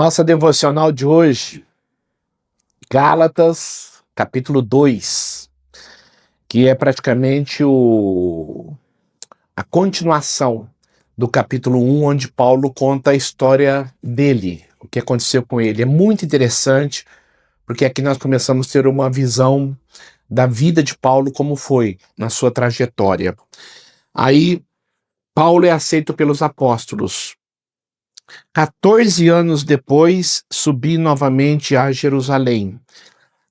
Nossa devocional de hoje, Gálatas, capítulo 2, que é praticamente a continuação do capítulo 1, onde Paulo conta a história dele, o que aconteceu com ele. É muito interessante, porque aqui nós começamos a ter uma visão da vida de Paulo, como foi na sua trajetória. Aí, Paulo é aceito pelos apóstolos. 14 anos depois, subi novamente a Jerusalém,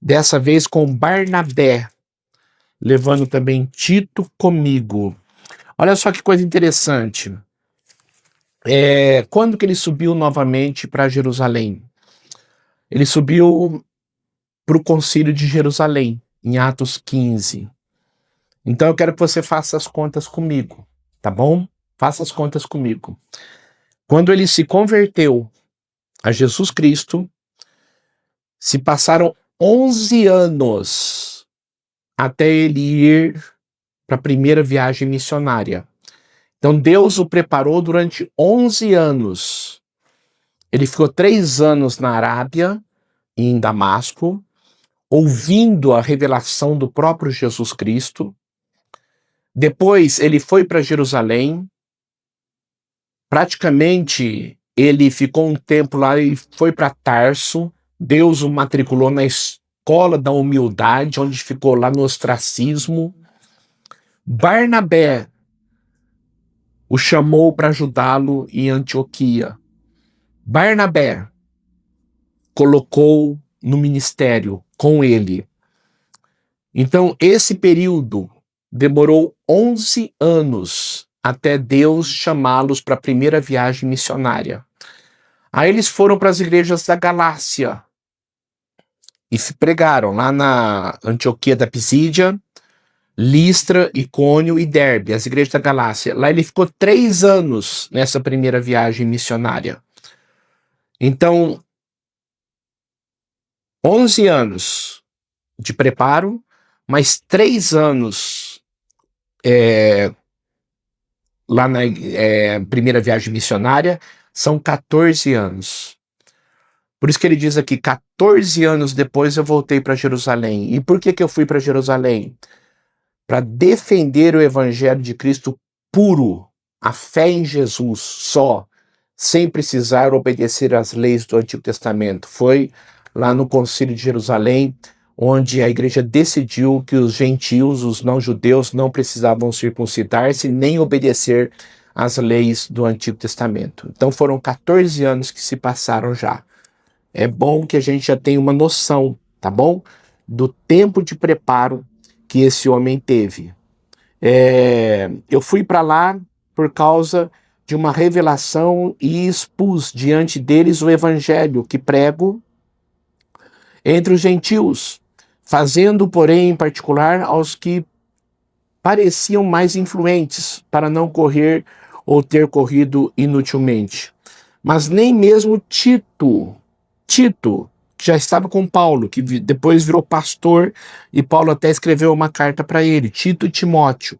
dessa vez com Barnabé, levando também Tito comigo. Olha só que coisa interessante. Quando que ele subiu novamente para Jerusalém? Ele subiu para o Concílio de Jerusalém, em Atos 15. Então eu quero que você faça as contas comigo, tá bom? Faça as contas comigo. Quando ele se converteu a Jesus Cristo, se passaram 11 anos até ele ir para a primeira viagem missionária. Então Deus o preparou durante 11 anos. Ele ficou 3 anos na Arábia, em Damasco, ouvindo a revelação do próprio Jesus Cristo. Depois ele foi para Jerusalém. Praticamente ele ficou um tempo lá e foi para Tarso. Deus o matriculou na escola da humildade, onde ficou lá no ostracismo. Barnabé o chamou para ajudá-lo em Antioquia. Barnabé colocou no ministério com ele. Então, esse período demorou 11 anos até Deus chamá-los para a primeira viagem missionária. Aí eles foram para as igrejas da Galácia e se pregaram lá na Antioquia da Pisídia, Listra, Icônio e Derbe, as igrejas da Galácia. Lá ele ficou 3 anos nessa primeira viagem missionária. Então, 11 anos de preparo, mais 3 anos lá na primeira viagem missionária, são 14 anos. Por isso que ele diz aqui, 14 anos depois eu voltei para Jerusalém. E por que eu fui para Jerusalém? Para defender o evangelho de Cristo puro, a fé em Jesus só, sem precisar obedecer às leis do Antigo Testamento. Foi lá no Concílio de Jerusalém, onde a igreja decidiu que os gentios, os não-judeus, não precisavam circuncidar-se nem obedecer às leis do Antigo Testamento. Então foram 14 anos que se passaram já. É bom que a gente já tenha uma noção, tá bom? Do tempo de preparo que esse homem teve. Eu fui para lá por causa de uma revelação e expus diante deles o evangelho que prego entre os gentios, fazendo, porém, em particular aos que pareciam mais influentes, para não correr ou ter corrido inutilmente. Mas nem mesmo Tito, que já estava com Paulo, que depois virou pastor, e Paulo até escreveu uma carta para ele, Tito e Timóteo.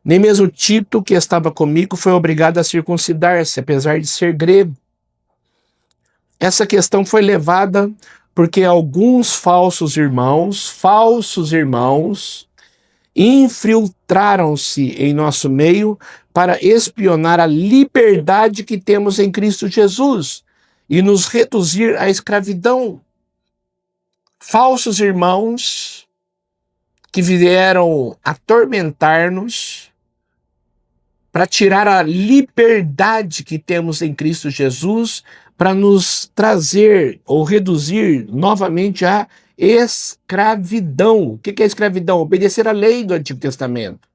Nem mesmo Tito, que estava comigo, foi obrigado a circuncidar-se, apesar de ser grego. Essa questão foi levada porque alguns falsos irmãos, infiltraram-se em nosso meio para espionar a liberdade que temos em Cristo Jesus e nos reduzir à escravidão. Falsos irmãos que vieram atormentar-nos para tirar a liberdade que temos em Cristo Jesus, para nos trazer ou reduzir novamente à escravidão. O que é escravidão? Obedecer à lei do Antigo Testamento.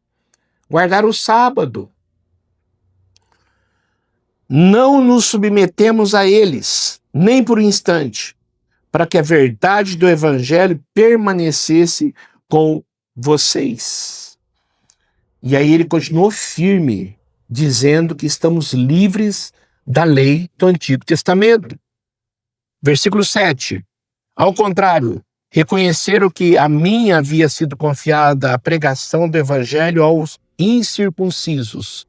Guardar o sábado. Não nos submetemos a eles, nem por um instante, para que a verdade do Evangelho permanecesse com vocês. E aí ele continuou firme, dizendo que estamos livres da lei do Antigo Testamento. Versículo 7. Ao contrário, reconheceram que a mim havia sido confiada a pregação do Evangelho aos incircuncisos.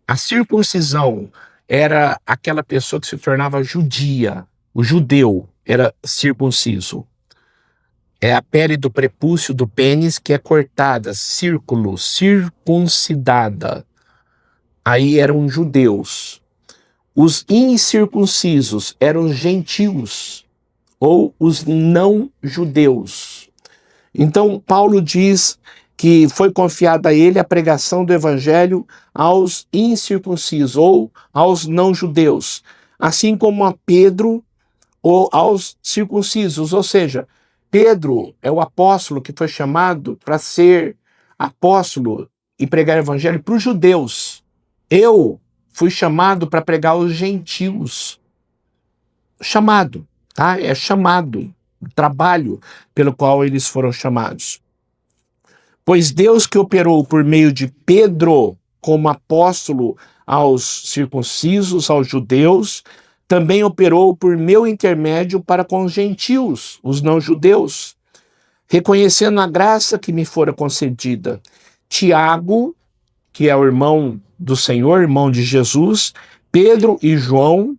A circuncisão, era aquela pessoa que se tornava judia. O judeu era circunciso. É a pele do prepúcio do pênis que é cortada, círculo, circuncidada. Aí eram judeus. Os incircuncisos eram gentios ou os não judeus. Então, Paulo diz que foi confiada a ele a pregação do evangelho aos incircuncisos ou aos não judeus, assim como a Pedro ou aos circuncisos, ou seja, Pedro é o apóstolo que foi chamado para ser apóstolo e pregar o evangelho para os judeus. Eu fui chamado para pregar aos gentios. Chamado, tá? É chamado, trabalho pelo qual eles foram chamados. Pois Deus que operou por meio de Pedro como apóstolo aos circuncisos, aos judeus, também operou por meu intermédio para com os gentios, os não-judeus, reconhecendo a graça que me fora concedida. Tiago, que é o irmão do Senhor, irmão de Jesus, Pedro e João,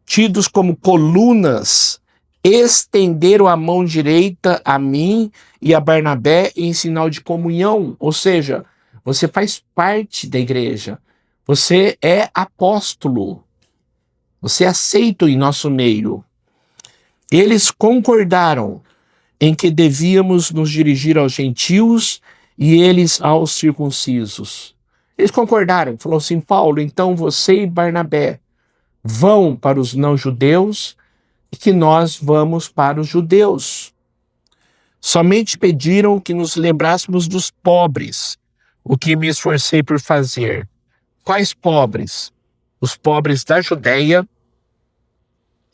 tidos como colunas, estenderam a mão direita a mim e a Barnabé em sinal de comunhão. Ou seja, você faz parte da igreja, você é apóstolo, você é aceito em nosso meio. Eles concordaram em que devíamos nos dirigir aos gentios e eles aos circuncisos. Eles concordaram, falou assim: Paulo, então você e Barnabé vão para os não-judeus e que nós vamos para os judeus. Somente pediram que nos lembrássemos dos pobres, o que me esforcei por fazer. Quais pobres? Os pobres da Judeia,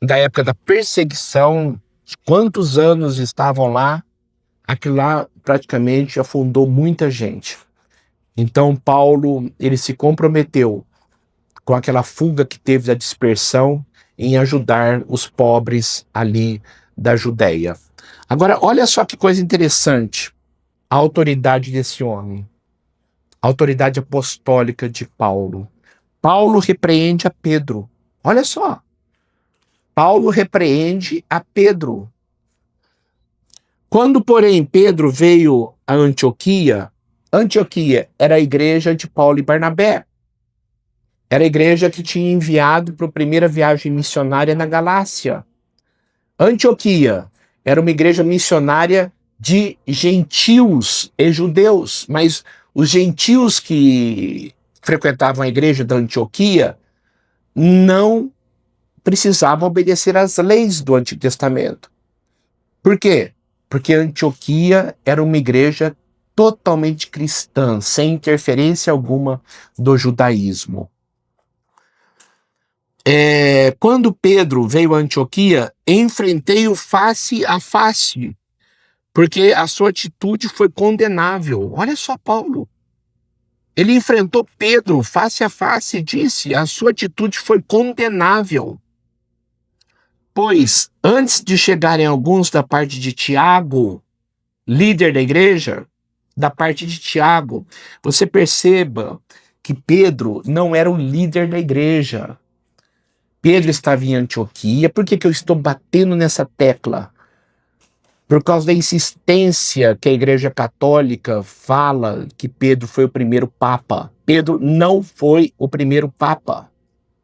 da época da perseguição, quantos anos estavam lá, aquilo lá praticamente afundou muita gente. Então Paulo, ele se comprometeu com aquela fuga que teve da dispersão em ajudar os pobres ali da Judeia. Agora, olha só que coisa interessante, a autoridade desse homem, a autoridade apostólica de Paulo. Paulo repreende a Pedro. Olha só, Paulo repreende a Pedro. Quando, porém, Pedro veio a Antioquia, Antioquia era a igreja de Paulo e Barnabé. Era a igreja que tinha enviado para a primeira viagem missionária na Galácia. Antioquia era uma igreja missionária de gentios e judeus, mas os gentios que frequentavam a igreja da Antioquia não precisavam obedecer às leis do Antigo Testamento. Por quê? Porque Antioquia era uma igreja totalmente cristã, sem interferência alguma do judaísmo. Quando Pedro veio a Antioquia, enfrentei-o face a face, porque a sua atitude foi condenável. Olha só Paulo. Ele enfrentou Pedro face a face e disse: a sua atitude foi condenável. Pois, antes de chegarem alguns da parte de Tiago, líder da igreja, da parte de Tiago, você perceba que Pedro não era o líder da igreja. Pedro estava em Antioquia. Por que eu estou batendo nessa tecla? Por causa da insistência que a Igreja Católica fala que Pedro foi o primeiro Papa. Pedro não foi o primeiro Papa.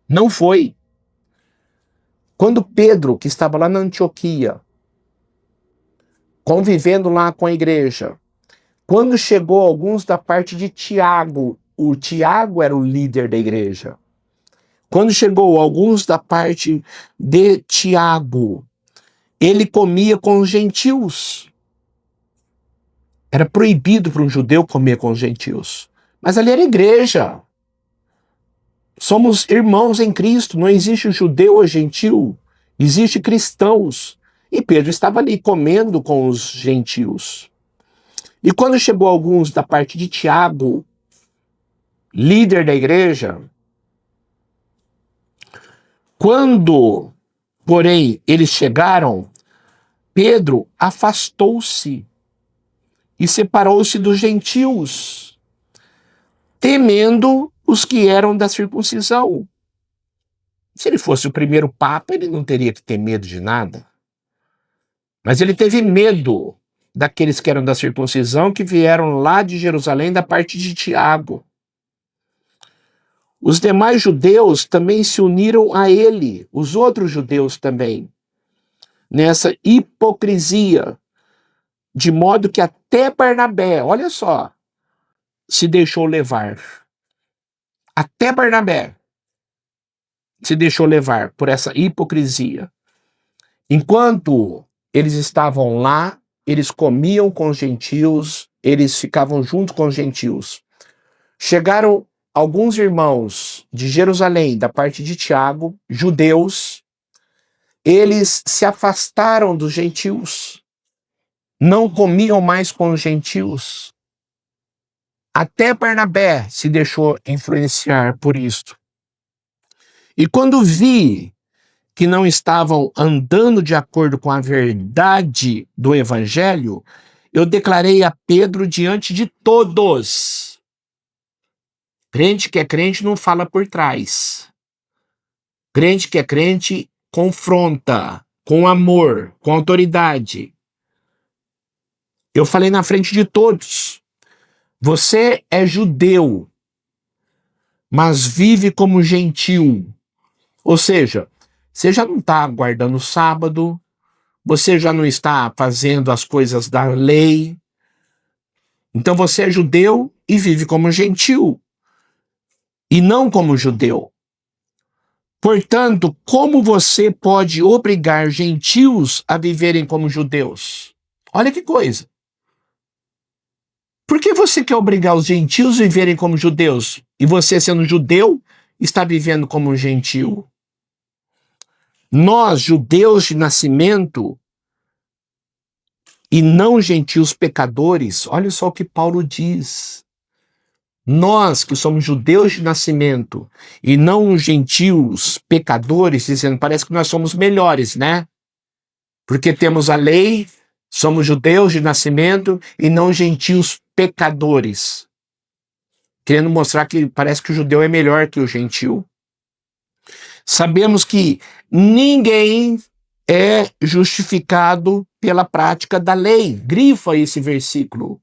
Não foi. Quando Pedro, que estava lá na Antioquia, convivendo lá com a igreja, quando chegou alguns da parte de Tiago, o Tiago era o líder da igreja. Quando chegou alguns da parte de Tiago, ele comia com os gentios. Era proibido para um judeu comer com os gentios. Mas ali era igreja. Somos irmãos em Cristo, não existe judeu ou gentil, existe cristãos. E Pedro estava ali comendo com os gentios. E quando chegou alguns da parte de Tiago, líder da igreja, quando, porém, eles chegaram, Pedro afastou-se e separou-se dos gentios, temendo os que eram da circuncisão. Se ele fosse o primeiro papa, ele não teria que ter medo de nada. Mas ele teve medo daqueles que eram da circuncisão, que vieram lá de Jerusalém, da parte de Tiago. Os demais judeus também se uniram a ele, os outros judeus também, nessa hipocrisia, de modo que até Barnabé, olha só, se deixou levar. Até Barnabé se deixou levar por essa hipocrisia. Enquanto eles estavam lá, eles comiam com os gentios, eles ficavam junto com os gentios. Chegaram alguns irmãos de Jerusalém, da parte de Tiago, judeus, eles se afastaram dos gentios, não comiam mais com os gentios. Até Barnabé se deixou influenciar por isto. E quando vi que não estavam andando de acordo com a verdade do evangelho, eu declarei a Pedro diante de todos. Crente que é crente não fala por trás. Crente que é crente confronta com amor, com autoridade. Eu falei na frente de todos. Você é judeu, mas vive como gentil. Ou seja, você já não está guardando o sábado, você já não está fazendo as coisas da lei. Então você é judeu e vive como gentil, e não como judeu. Portanto, como você pode obrigar gentios a viverem como judeus? Olha que coisa. Por que você quer obrigar os gentios a viverem como judeus? E você, sendo judeu, está vivendo como um gentil? Nós, judeus de nascimento, e não gentios pecadores, olha só o que Paulo diz. Nós que somos judeus de nascimento e não gentios pecadores, dizendo, parece que nós somos melhores, né? Porque temos a lei, somos judeus de nascimento e não gentios pecadores. Querendo mostrar que parece que o judeu é melhor que o gentil. Sabemos que ninguém é justificado pela prática da lei. Grifa esse versículo.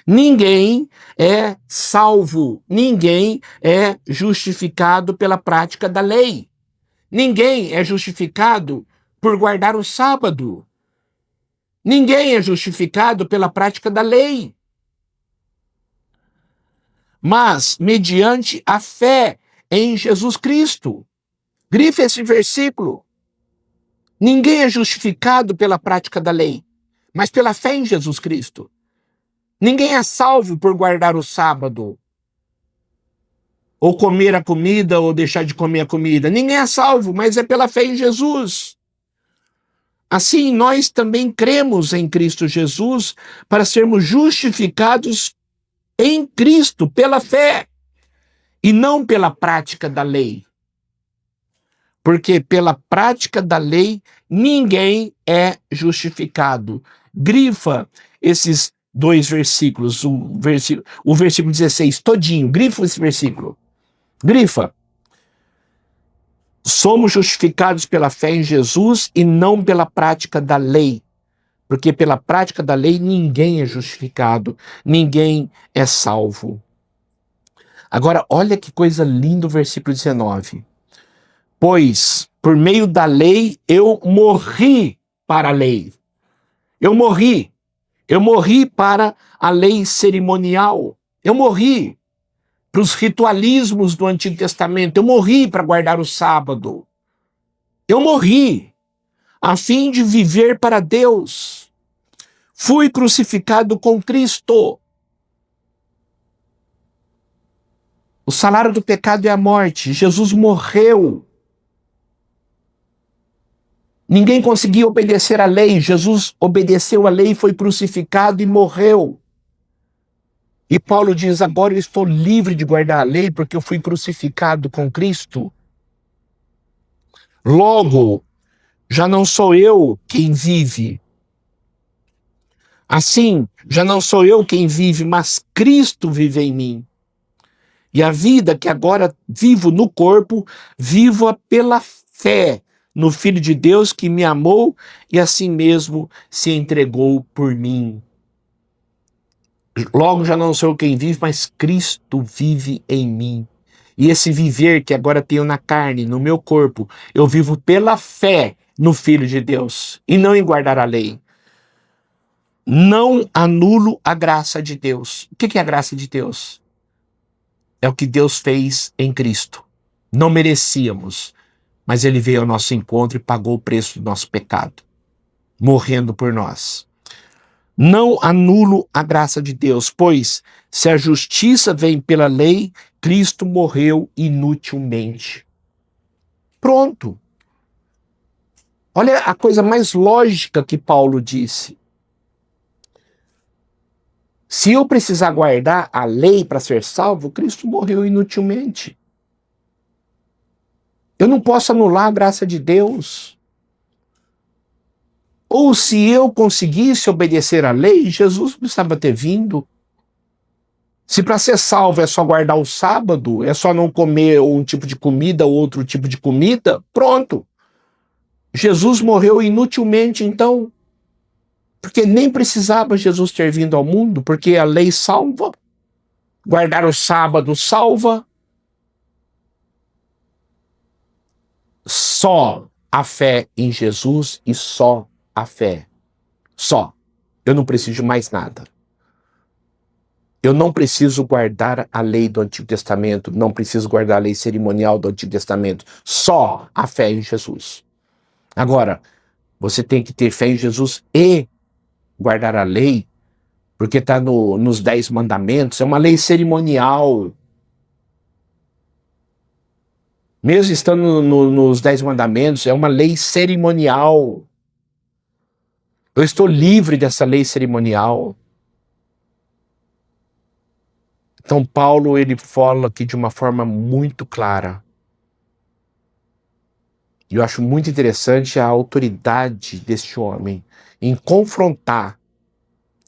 Ninguém é salvo, ninguém é justificado pela prática da lei. Ninguém é justificado por guardar o sábado. Ninguém é justificado pela prática da lei. Mas mediante a fé em Jesus Cristo. Grife esse versículo. Ninguém é justificado pela prática da lei, mas pela fé em Jesus Cristo. Ninguém é salvo por guardar o sábado, ou comer a comida, ou deixar de comer a comida. Ninguém é salvo, mas é pela fé em Jesus. Assim, nós também cremos em Cristo Jesus para sermos justificados em Cristo pela fé e não pela prática da lei. Porque pela prática da lei, ninguém é justificado. Grifa esses dois versículos, o versículo 16 todinho, grifa esse versículo. Grifa. Somos justificados pela fé em Jesus e não pela prática da lei. Porque pela prática da lei, ninguém é justificado, ninguém é salvo. Agora, olha que coisa linda o versículo 19. Pois, por meio da lei, eu morri para a lei. Eu morri para a lei cerimonial. Eu morri para os ritualismos do Antigo Testamento. Eu morri para guardar o sábado. Eu morri a fim de viver para Deus. Fui crucificado com Cristo. O salário do pecado é a morte. Jesus morreu. Ninguém conseguia obedecer à lei. Jesus obedeceu à lei, foi crucificado e morreu. E Paulo diz, agora eu estou livre de guardar a lei porque eu fui crucificado com Cristo. Logo, já não sou eu quem vive. Assim, já não sou eu quem vive, mas Cristo vive em mim. E a vida que agora vivo no corpo, vivo-a pela fé no Filho de Deus que me amou e assim mesmo se entregou por mim. Logo já não sou eu quem vive, mas Cristo vive em mim. E esse viver que agora tenho na carne, no meu corpo, eu vivo pela fé no Filho de Deus e não em guardar a lei. Não anulo a graça de Deus. O que é a graça de Deus? É o que Deus fez em Cristo. Não merecíamos, mas Ele veio ao nosso encontro e pagou o preço do nosso pecado, morrendo por nós. Não anulo a graça de Deus, pois se a justiça vem pela lei, Cristo morreu inutilmente. Pronto. Olha a coisa mais lógica que Paulo disse. Se eu precisar guardar a lei para ser salvo, Cristo morreu inutilmente. Eu não posso anular a graça de Deus. Ou se eu conseguisse obedecer à lei, Jesus não precisava ter vindo. Se para ser salvo é só guardar o sábado, é só não comer um tipo de comida ou outro tipo de comida, pronto. Jesus morreu inutilmente, então, porque nem precisava Jesus ter vindo ao mundo, porque a lei salva, guardar o sábado salva. Só a fé em Jesus e só a fé. Só. Eu não preciso de mais nada. Eu não preciso guardar a lei do Antigo Testamento, não preciso guardar a lei cerimonial do Antigo Testamento. Só a fé em Jesus. Agora, você tem que ter fé em Jesus e guardar a lei, porque está nos 10 mandamentos, é uma lei cerimonial. Mesmo estando nos 10 mandamentos, é uma lei cerimonial. Eu estou livre dessa lei cerimonial. Então Paulo, ele fala aqui de uma forma muito clara. E eu acho muito interessante a autoridade deste homem em confrontar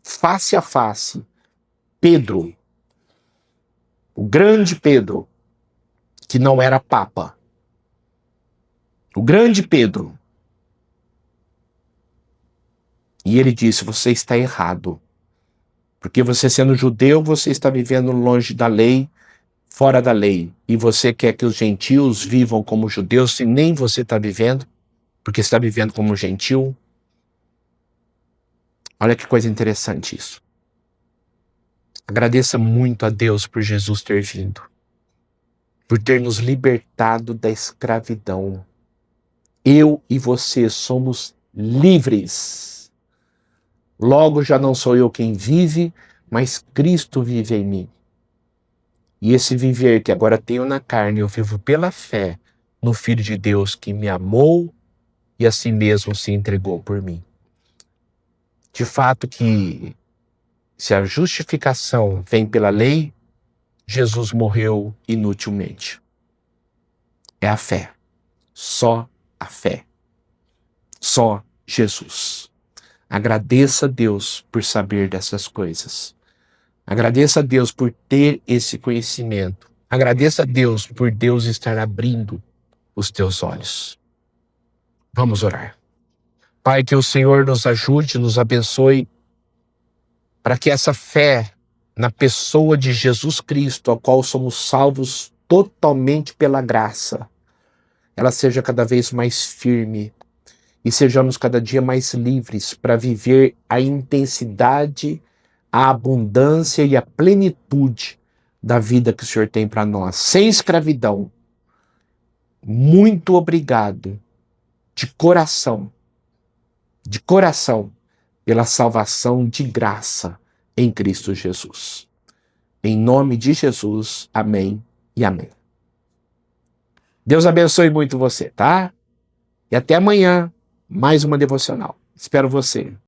face a face Pedro, o grande Pedro, que não era papa. O grande Pedro. E ele disse, você está errado. Porque você sendo judeu, você está vivendo longe da lei, fora da lei. E você quer que os gentios vivam como judeus, e nem você está vivendo, porque está vivendo como gentil. Olha que coisa interessante isso. Agradeça muito a Deus por Jesus ter vindo, por ter nos libertado da escravidão. Eu e você somos livres. Logo já não sou eu quem vive, mas Cristo vive em mim. E esse viver que agora tenho na carne, eu vivo pela fé no Filho de Deus que me amou e assim mesmo se entregou por mim. De fato que, se a justificação vem pela lei, Jesus morreu inutilmente. É a fé. Só a fé. Só Jesus. Agradeça a Deus por saber dessas coisas. Agradeça a Deus por ter esse conhecimento. Agradeça a Deus por Deus estar abrindo os teus olhos. Vamos orar. Pai, que o Senhor nos ajude, nos abençoe, para que essa fé na pessoa de Jesus Cristo, ao qual somos salvos totalmente pela graça, ela seja cada vez mais firme e sejamos cada dia mais livres para viver a intensidade, a abundância e a plenitude da vida que o Senhor tem para nós, sem escravidão. Muito obrigado, de coração, pela salvação de graça em Cristo Jesus. Em nome de Jesus, amém e amém. Deus abençoe muito você, tá? E até amanhã, mais uma devocional. Espero você.